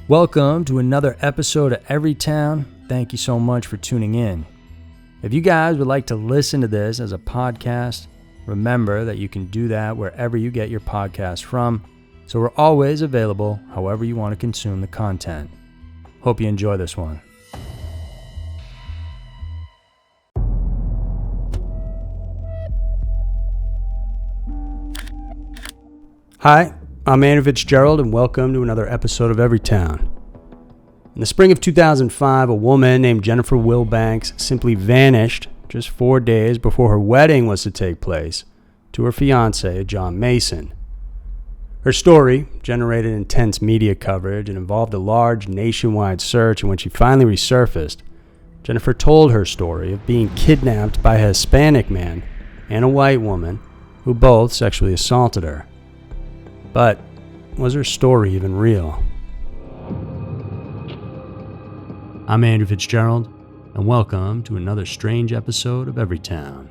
Welcome to another episode of Everytown. Thank you so much for tuning in. If you guys would like to listen to this as a podcast, remember that you can do that wherever you get your podcast from. So we're always available however you want to consume the content. Hope you enjoy this one. Hi, I'm Andrew Fitzgerald, and welcome to another episode of Everytown. In the spring of 2005, a woman named Jennifer Wilbanks simply vanished just 4 days before her wedding was to take place to her fiancé, John Mason. Her story generated intense media coverage and involved a large nationwide search, and when she finally resurfaced, Jennifer told her story of being kidnapped by a Hispanic man and a white woman who both sexually assaulted her. But was her story even real? I'm Andrew Fitzgerald, and welcome to another strange episode of Everytown.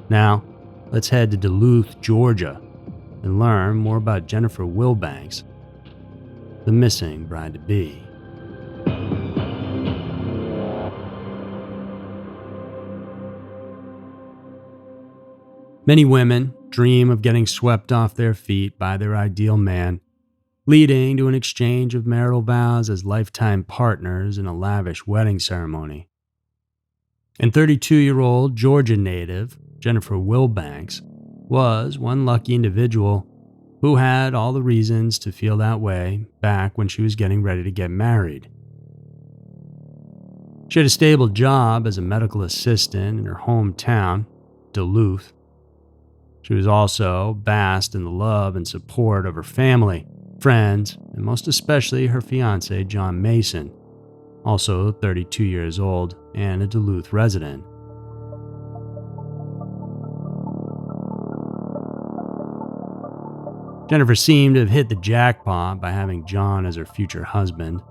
Now, let's head to Duluth, Georgia, and learn more about Jennifer Wilbanks, the missing bride-to-be. Many women dream of getting swept off their feet by their ideal man, leading to an exchange of marital vows as lifetime partners in a lavish wedding ceremony. And 32-year-old Georgia native Jennifer Wilbanks was one lucky individual who had all the reasons to feel that way back when she was getting ready to get married. She had a stable job as a medical assistant in her hometown, Duluth. She was also basked in the love and support of her family, friends, and most especially her fiancé, John Mason, also 32 years old and a Duluth resident. Jennifer seemed to have hit the jackpot by having John as her future husband.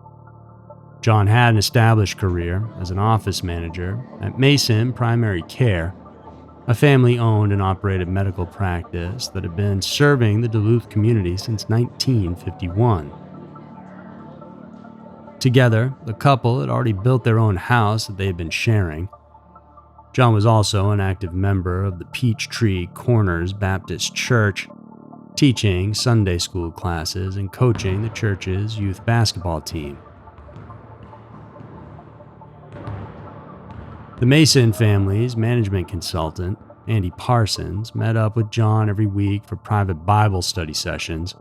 John had an established career as an office manager at Mason Primary Care, a family-owned and operated medical practice that had been serving the Duluth community since 1951. Together, the couple had already built their own house that they had been sharing. John was also an active member of the Peachtree Corners Baptist Church, teaching Sunday school classes and coaching the church's youth basketball team. The Mason family's management consultant, Andy Parsons, met up with John every week for private Bible study sessions.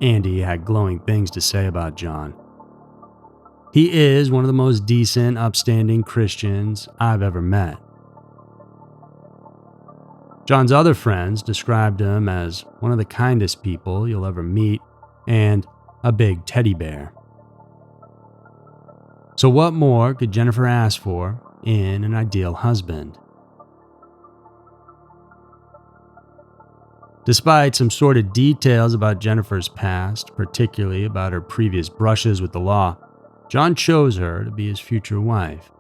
Andy had glowing things to say about John. He is one of the most decent, upstanding Christians I've ever met. John's other friends described him as one of the kindest people you'll ever meet and a big teddy bear. So what more could Jennifer ask for in an ideal husband? Despite some sordid details about Jennifer's past, particularly about her previous brushes with the law, John chose her to be his future wife.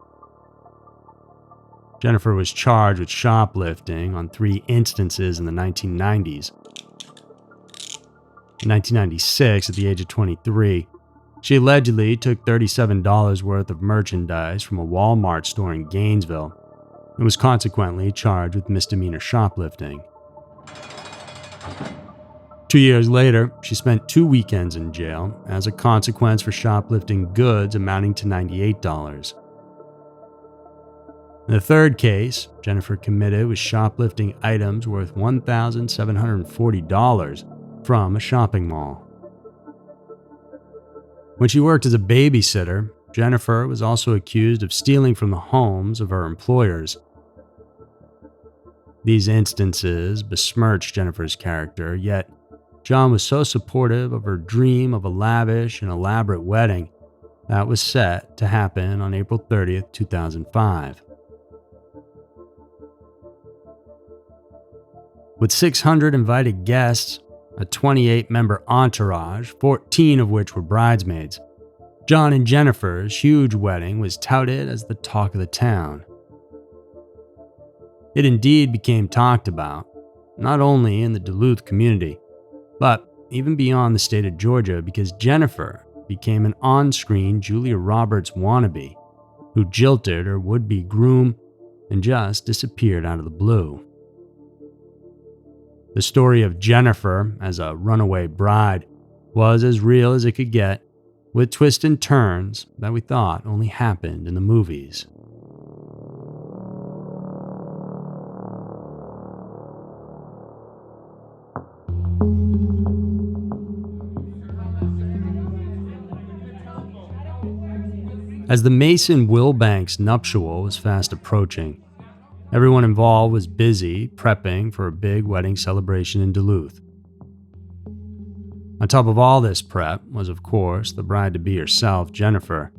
Jennifer was charged with shoplifting on 3 instances in the 1990s. In 1996, at the age of 23, she allegedly took $37 worth of merchandise from a Walmart store in Gainesville and was consequently charged with misdemeanor shoplifting. 2 years later, she spent 2 weekends in jail as a consequence for shoplifting goods amounting to $98. In the third case, Jennifer committed was shoplifting items worth $1,740 from a shopping mall. When she worked as a babysitter, Jennifer was also accused of stealing from the homes of her employers. These instances besmirched Jennifer's character, yet John was so supportive of her dream of a lavish and elaborate wedding that was set to happen on April 30th, 2005. With 600 invited guests, a 28-member entourage, 14 of which were bridesmaids, John and Jennifer's huge wedding was touted as the talk of the town. It indeed became talked about, not only in the Duluth community, but even beyond the state of Georgia, because Jennifer became an on-screen Julia Roberts wannabe who jilted her would-be groom and just disappeared out of the blue. The story of Jennifer as a runaway bride was as real as it could get, with twists and turns that we thought only happened in the movies. As the Mason Wilbanks nuptial was fast approaching, everyone involved was busy prepping for a big wedding celebration in Duluth. On top of all this prep was, of course, the bride-to-be herself, Jennifer.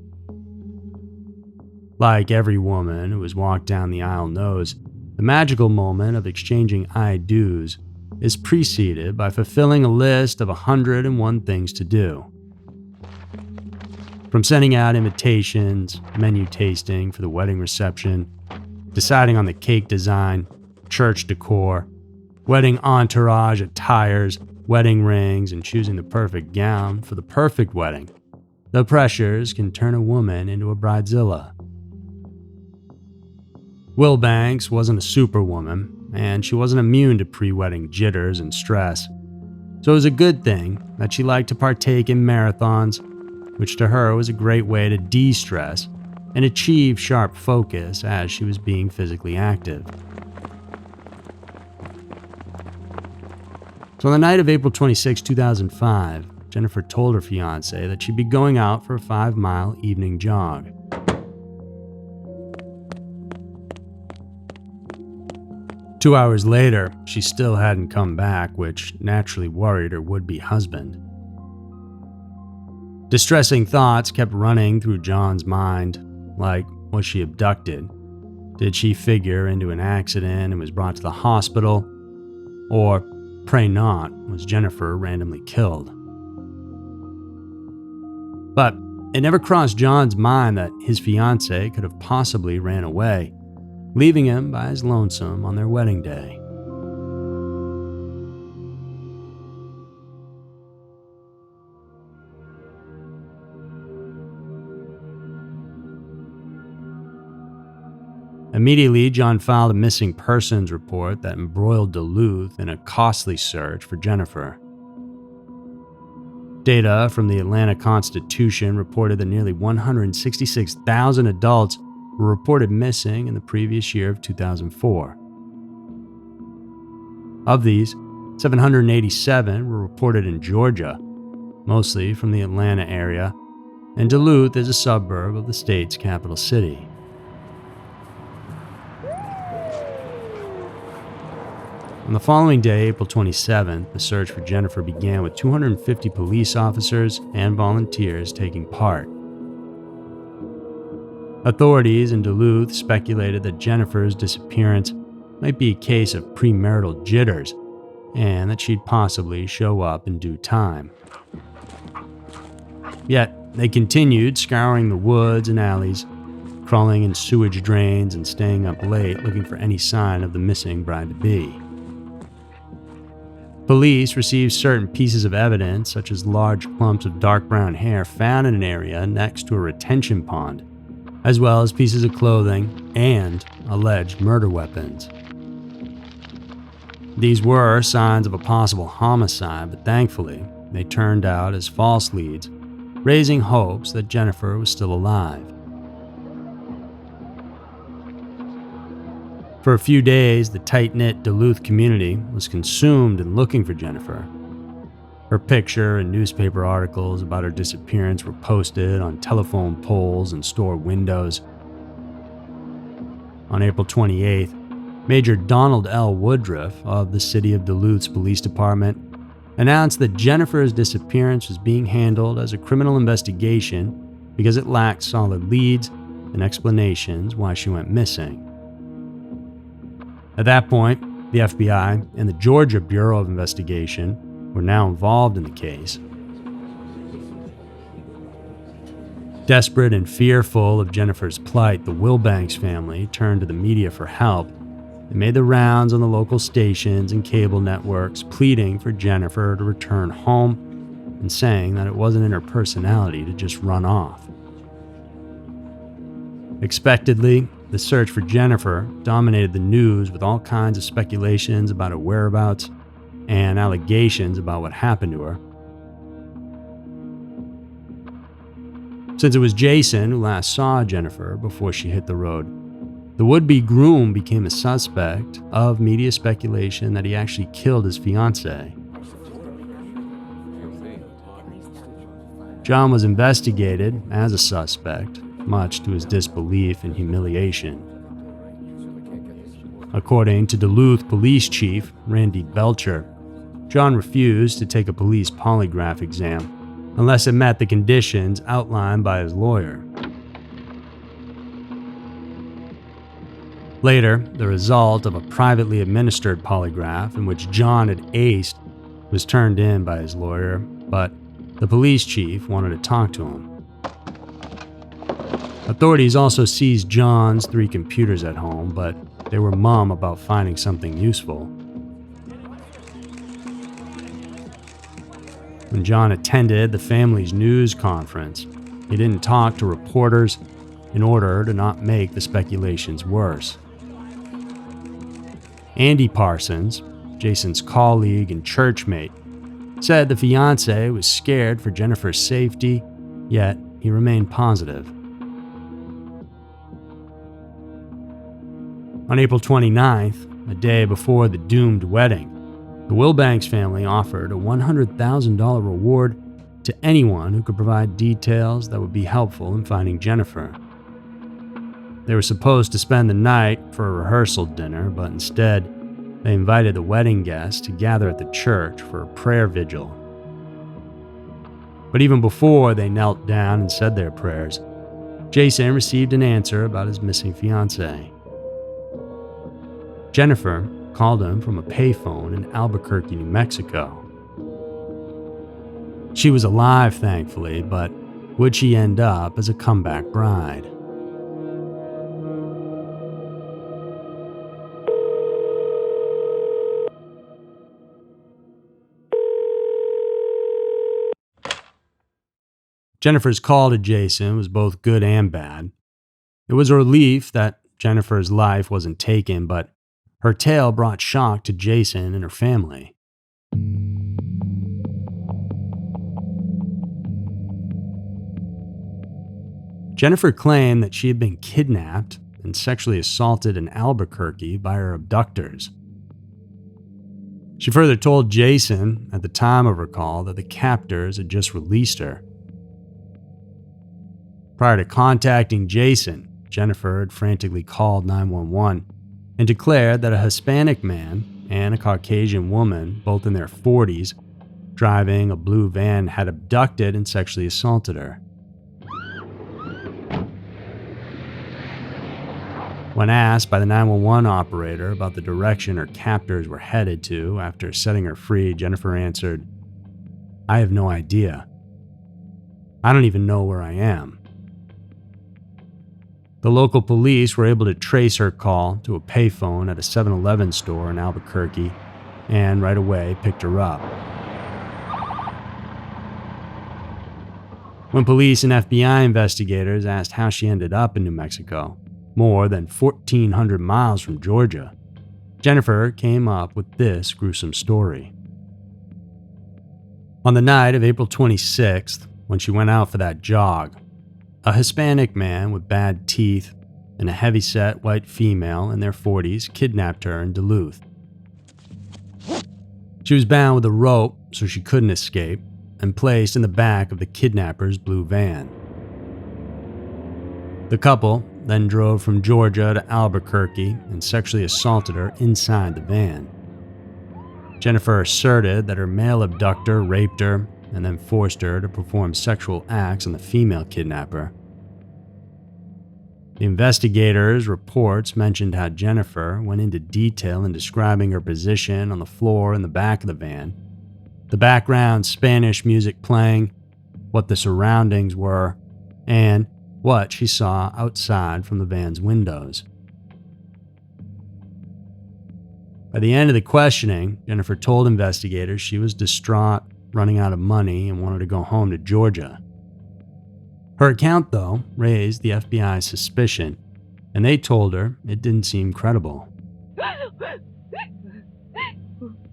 Like every woman who has walked down the aisle knows, the magical moment of exchanging I-dos is preceded by fulfilling a list of 101 things to do. From sending out invitations, menu tasting for the wedding reception, deciding on the cake design, church decor, wedding entourage attires, wedding rings, and choosing the perfect gown for the perfect wedding, the pressures can turn a woman into a bridezilla. Wilbanks wasn't a superwoman, and she wasn't immune to pre-wedding jitters and stress, so it was a good thing that she liked to partake in marathons, which to her was a great way to de-stress and achieve sharp focus as she was being physically active. So on the night of April 26, 2005, Jennifer told her fiancé that she'd be going out for a 5-mile evening jog. Two hours later, she still hadn't come back, which naturally worried her would-be husband. Distressing thoughts kept running through John's mind, like, was she abducted? Did she figure into an accident and was brought to the hospital? Or, pray not, was Jennifer randomly killed? But it never crossed John's mind that his fiancée could have possibly ran away, leaving him by his lonesome on their wedding day. Immediately, John filed a missing persons report that embroiled Duluth in a costly search for Jennifer. Data from the Atlanta Constitution reported that nearly 166,000 adults were reported missing in the previous year of 2004. Of these, 787 were reported in Georgia, mostly from the Atlanta area, and Duluth is a suburb of the state's capital city. On the following day, April 27th, the search for Jennifer began with 250 police officers and volunteers taking part. Authorities in Duluth speculated that Jennifer's disappearance might be a case of premarital jitters and that she'd possibly show up in due time. Yet, they continued scouring the woods and alleys, crawling in sewage drains and staying up late looking for any sign of the missing bride-to-be. Police received certain pieces of evidence, such as large clumps of dark brown hair found in an area next to a retention pond, as well as pieces of clothing and alleged murder weapons. These were signs of a possible homicide, but thankfully, they turned out as false leads, raising hopes that Jennifer was still alive. For a few days, the tight-knit Duluth community was consumed in looking for Jennifer. Her picture and newspaper articles about her disappearance were posted on telephone poles and store windows. On April 28th, Major Donald L. Woodruff of the City of Duluth's Police Department announced that Jennifer's disappearance was being handled as a criminal investigation because it lacked solid leads and explanations why she went missing. At that point, the FBI and the Georgia Bureau of Investigation were now involved in the case. Desperate and fearful of Jennifer's plight, the Wilbanks family turned to the media for help, They made the rounds on the local stations and cable networks, pleading for Jennifer to return home and saying that it wasn't in her personality to just run off. Expectedly, the search for Jennifer dominated the news with all kinds of speculations about her whereabouts and allegations about what happened to her. Since it was Jason who last saw Jennifer before she hit the road, the would-be groom became a suspect of media speculation that he actually killed his fiancée. John was investigated as a suspect, much to his disbelief and humiliation. According to Duluth Police Chief Randy Belcher, John refused to take a police polygraph exam unless it met the conditions outlined by his lawyer. Later, the result of a privately administered polygraph in which John had aced was turned in by his lawyer, but the police chief wanted to talk to him. Authorities also seized John's 3 computers at home, but they were mum about finding something useful. When John attended the family's news conference, he didn't talk to reporters in order to not make the speculations worse. Andy Parsons, Jason's colleague and churchmate, said the fiancé was scared for Jennifer's safety, yet he remained positive. On April 29th, a day before the doomed wedding, the Wilbanks family offered a $100,000 reward to anyone who could provide details that would be helpful in finding Jennifer. They were supposed to spend the night for a rehearsal dinner, but instead, they invited the wedding guests to gather at the church for a prayer vigil. But even before they knelt down and said their prayers, Jason received an answer about his missing fiancée. Jennifer called him from a payphone in Albuquerque, New Mexico. She was alive, thankfully, but would she end up as a comeback bride? Jennifer's call to Jason was both good and bad. It was a relief that Jennifer's life wasn't taken, but her tale brought shock to Jason and her family. Jennifer claimed that she had been kidnapped and sexually assaulted in Albuquerque by her abductors. She further told Jason at the time of her call that the captors had just released her. Prior to contacting Jason, Jennifer had frantically called 911 and declared that a Hispanic man and a Caucasian woman, both in their 40s, driving a blue van, had abducted and sexually assaulted her. When asked by the 911 operator about the direction her captors were headed to after setting her free, Jennifer answered, "I have no idea. I don't even know where I am." The local police were able to trace her call to a payphone at a 7-Eleven store in Albuquerque and right away picked her up. When police and FBI investigators asked how she ended up in New Mexico, more than 1,400 miles from Georgia, Jennifer came up with this gruesome story. On the night of April 26th, when she went out for that jog, a Hispanic man with bad teeth and a heavyset white female in their 40s kidnapped her in Duluth. She was bound with a rope so she couldn't escape and placed in the back of the kidnapper's blue van. The couple then drove from Georgia to Albuquerque and sexually assaulted her inside the van. Jennifer asserted that her male abductor raped her and then forced her to perform sexual acts on the female kidnapper. The investigators' reports mentioned how Jennifer went into detail in describing her position on the floor in the back of the van, the background Spanish music playing, what the surroundings were, and what she saw outside from the van's windows. By the end of the questioning, Jennifer told investigators she was distraught, running out of money, and wanted to go home to Georgia. Her account, though, raised the FBI's suspicion, and they told her it didn't seem credible.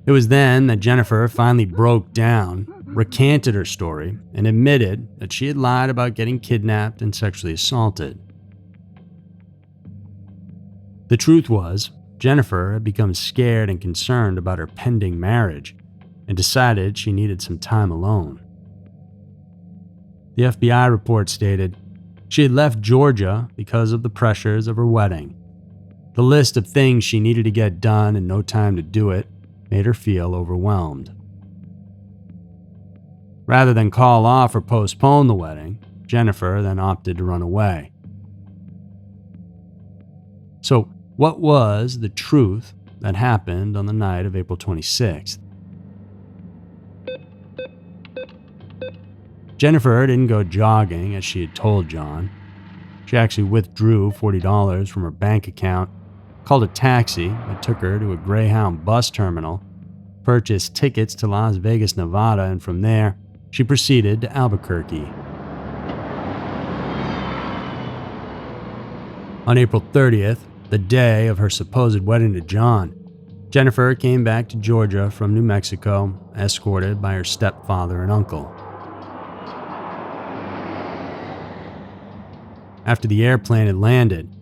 It was then that Jennifer finally broke down, recanted her story, and admitted that she had lied about getting kidnapped and sexually assaulted. The truth was, Jennifer had become scared and concerned about her pending marriage and decided she needed some time alone. The FBI report stated she had left Georgia because of the pressures of her wedding. The list of things she needed to get done and no time to do it made her feel overwhelmed. Rather than call off or postpone the wedding, Jennifer then opted to run away. So, what was the truth that happened on the night of April 26th? Jennifer didn't go jogging as she had told John. She actually withdrew $40 from her bank account, called a taxi that took her to a Greyhound bus terminal, purchased tickets to Las Vegas, Nevada, and from there, she proceeded to Albuquerque. On April 30th, the day of her supposed wedding to John, Jennifer came back to Georgia from New Mexico, escorted by her stepfather and uncle. After the airplane had landed,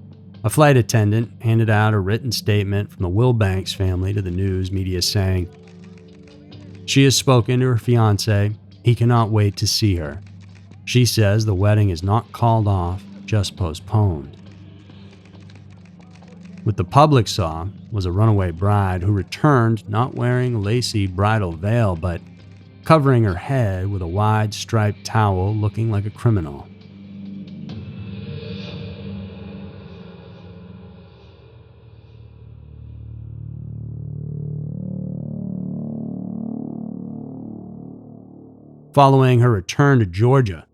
a flight attendant handed out a written statement from the Wilbanks family to the news media saying, "She has spoken to her fiancé. He cannot wait to see her. She says the wedding is not called off, just postponed." What the public saw was a runaway bride who returned not wearing a lacy bridal veil, but covering her head with a wide striped towel looking like a criminal. Following her return to Georgia,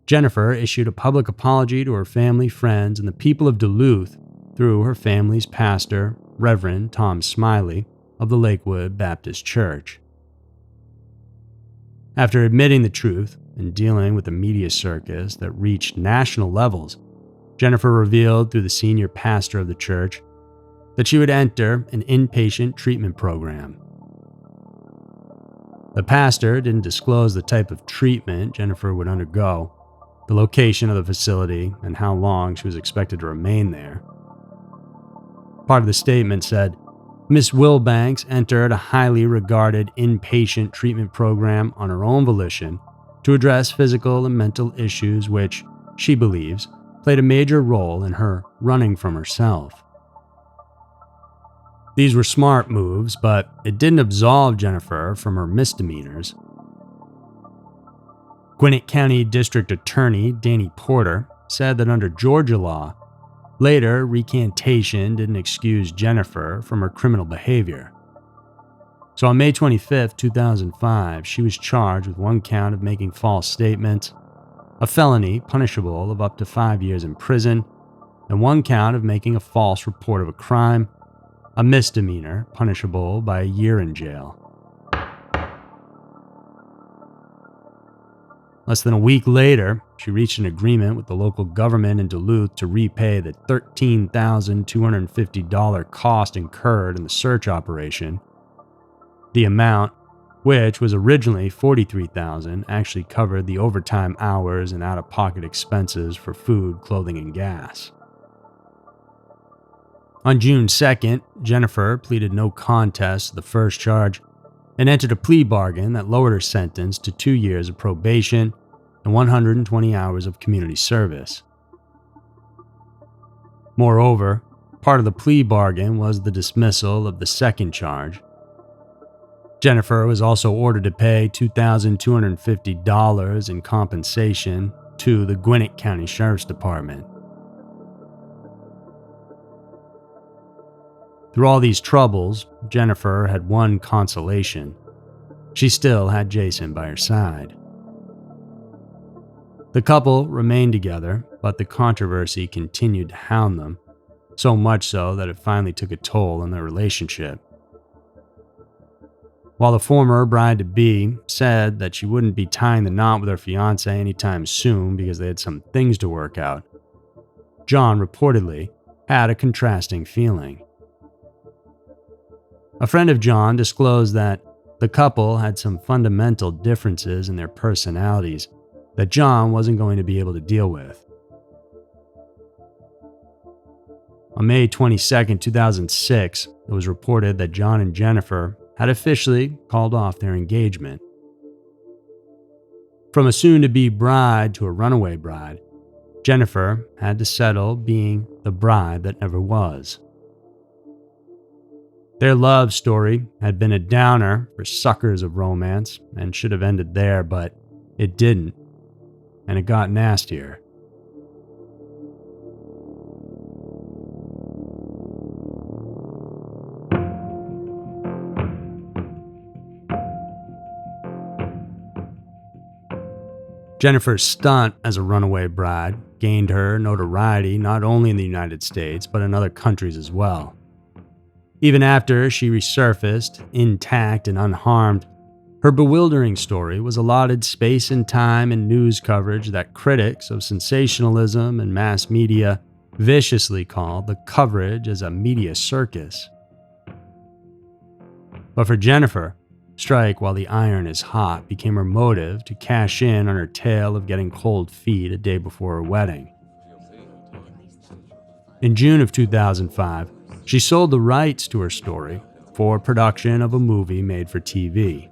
Jennifer issued a public apology to her family, friends, and the people of Duluth through her family's pastor, Reverend Tom Smiley, of the Lakewood Baptist Church. After admitting the truth and dealing with the media circus that reached national levels, Jennifer revealed through the senior pastor of the church that she would enter an inpatient treatment program. The pastor didn't disclose the type of treatment Jennifer would undergo, the location of the facility, and how long she was expected to remain there. Part of the statement said, Miss Wilbanks entered a highly regarded inpatient treatment program on her own volition to address physical and mental issues which, she believes, played a major role in her running from herself. These were smart moves, but it didn't absolve Jennifer from her misdemeanors. Gwinnett County District Attorney Danny Porter said that under Georgia law, later recantation didn't excuse Jennifer from her criminal behavior. So on May 25, 2005, she was charged with one count of making false statements, a felony punishable of up to 5 years in prison, and one count of making a false report of a crime, a misdemeanor punishable by a year in jail. Less than a week later, she reached an agreement with the local government in Duluth to repay the $13,250 cost incurred in the search operation. The amount, which was originally $43,000, actually covered the overtime hours and out-of-pocket expenses for food, clothing, and gas. On June 2nd, Jennifer pleaded no contest to the first charge and entered a plea bargain that lowered her sentence to 2 years of probation and 120 hours of community service. Moreover, part of the plea bargain was the dismissal of the second charge. Jennifer was also ordered to pay $2,250 in compensation to the Gwinnett County Sheriff's Department. Through all these troubles, Jennifer had one consolation. She still had Jason by her side. The couple remained together, but the controversy continued to hound them, so much so that it finally took a toll on their relationship. While the former bride-to-be said that she wouldn't be tying the knot with her fiancé anytime soon because they had some things to work out, John reportedly had a contrasting feeling. A friend of John disclosed that the couple had some fundamental differences in their personalities that John wasn't going to be able to deal with. On May 22, 2006, it was reported that John and Jennifer had officially called off their engagement. From a soon-to-be bride to a runaway bride, Jennifer had to settle being the bride that never was. Their love story had been a downer for suckers of romance and should have ended there, but it didn't, and it got nastier. Jennifer's stunt as a runaway bride gained her notoriety not only in the United States, but in other countries as well. Even after she resurfaced, intact and unharmed, her bewildering story was allotted space and time in news coverage that critics of sensationalism and mass media viciously called the coverage as a media circus. But for Jennifer, strike while the iron is hot became her motive to cash in on her tale of getting cold feet a day before her wedding. In June of 2005, she sold the rights to her story for production of a movie made for TV.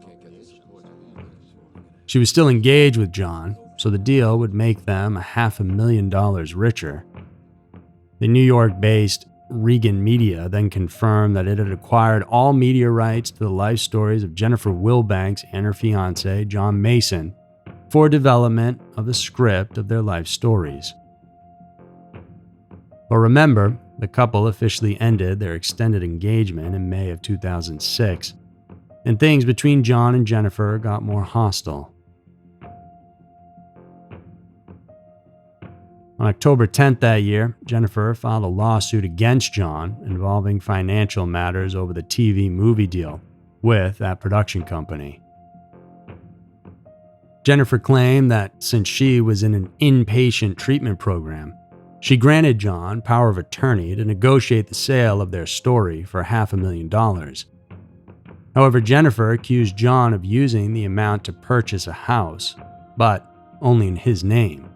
She was still engaged with John, so the deal would make them $500,000 richer. The New York-based Regan Media then confirmed that it had acquired all media rights to the life stories of Jennifer Wilbanks and her fiancé, John Mason, for development of the script of their life stories. But remember, the couple officially ended their extended engagement in May of 2006, and things between John and Jennifer got more hostile. On October 10th that year, Jennifer filed a lawsuit against John involving financial matters over the TV movie deal with that production company. Jennifer claimed that since she was in an inpatient treatment program, she granted John power of attorney to negotiate the sale of their story for $500,000. However, Jennifer accused John of using the amount to purchase a house, but only in his name.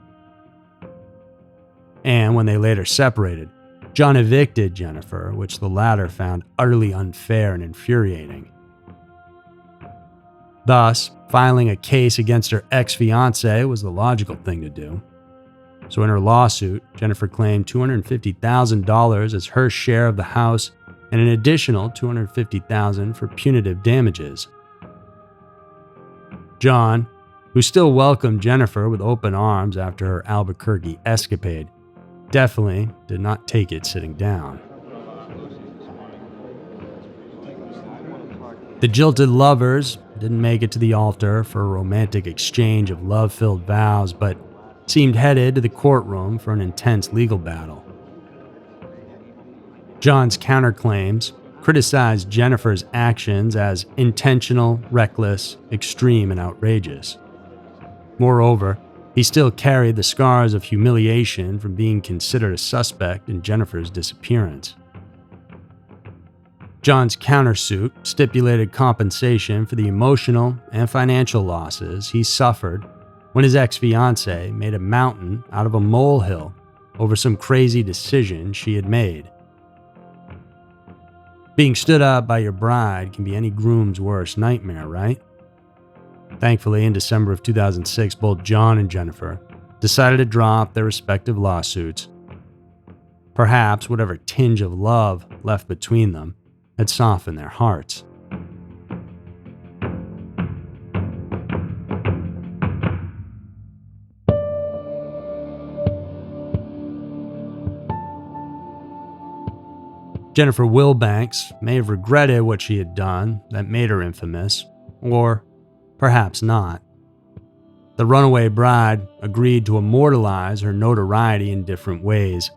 And when they later separated, John evicted Jennifer, which the latter found utterly unfair and infuriating. Thus, filing a case against her ex-fiancé was the logical thing to do. So in her lawsuit, Jennifer claimed $250,000 as her share of the house and an additional $250,000 for punitive damages. John, who still welcomed Jennifer with open arms after her Albuquerque escapade, definitely did not take it sitting down. The jilted lovers didn't make it to the altar for a romantic exchange of love-filled vows, but seemed headed to the courtroom for an intense legal battle. John's counterclaims criticized Jennifer's actions as intentional, reckless, extreme, and outrageous. Moreover, he still carried the scars of humiliation from being considered a suspect in Jennifer's disappearance. John's countersuit stipulated compensation for the emotional and financial losses he suffered when his ex-fiancée made a mountain out of a molehill over some crazy decision she had made. Being stood up by your bride can be any groom's worst nightmare, right? Thankfully, in December of 2006, both John and Jennifer decided to drop their respective lawsuits. Perhaps whatever tinge of love left between them had softened their hearts. Jennifer Wilbanks may have regretted what she had done that made her infamous, or perhaps not. The runaway bride agreed to immortalize her notoriety in different ways.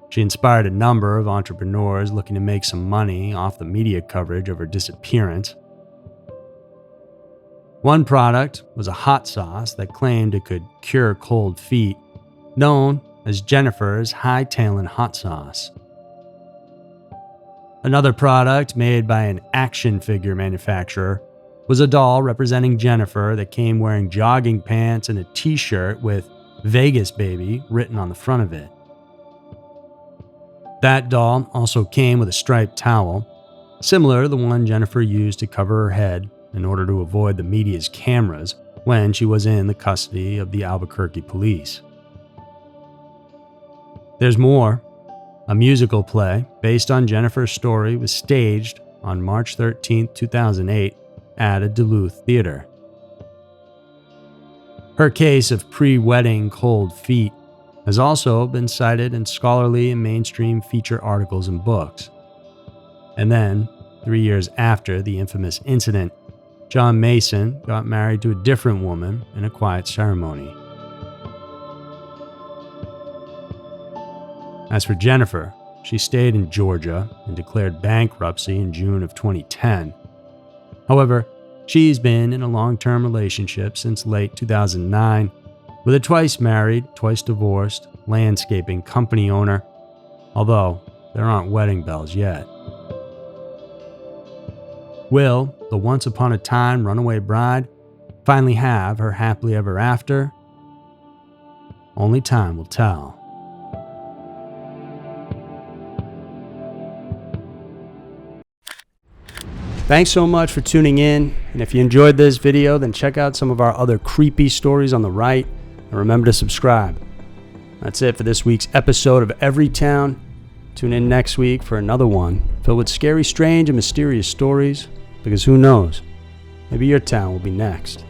She inspired a number of entrepreneurs looking to make some money off the media coverage of her disappearance. One product was a hot sauce that claimed it could cure cold feet, known as Jennifer's Hightailing Hot Sauce. Another product made by an action figure manufacturer was a doll representing Jennifer that came wearing jogging pants and a t-shirt with Vegas Baby written on the front of it. That doll also came with a striped towel, similar to the one Jennifer used to cover her head in order to avoid the media's cameras when she was in the custody of the Albuquerque police. There's more. A musical play based on Jennifer's story was staged on March 13, 2008 at a Duluth theater. Her case of pre-wedding cold feet has also been cited in scholarly and mainstream feature articles and books. And then, 3 years after the infamous incident, John Mason got married to a different woman in a quiet ceremony. As for Jennifer, she stayed in Georgia and declared bankruptcy in June of 2010. However, she's been in a long-term relationship since late 2009 with a twice married, twice divorced landscaping company owner, although there aren't wedding bells yet. Will the once upon a time runaway bride finally have her happily ever after? Only time will tell. Thanks so much for tuning in, and if you enjoyed this video, then check out some of our other creepy stories on the right, and remember to subscribe. That's it for this week's episode of Everytown. Tune in next week for another one filled with scary, strange, and mysterious stories, because who knows, maybe your town will be next.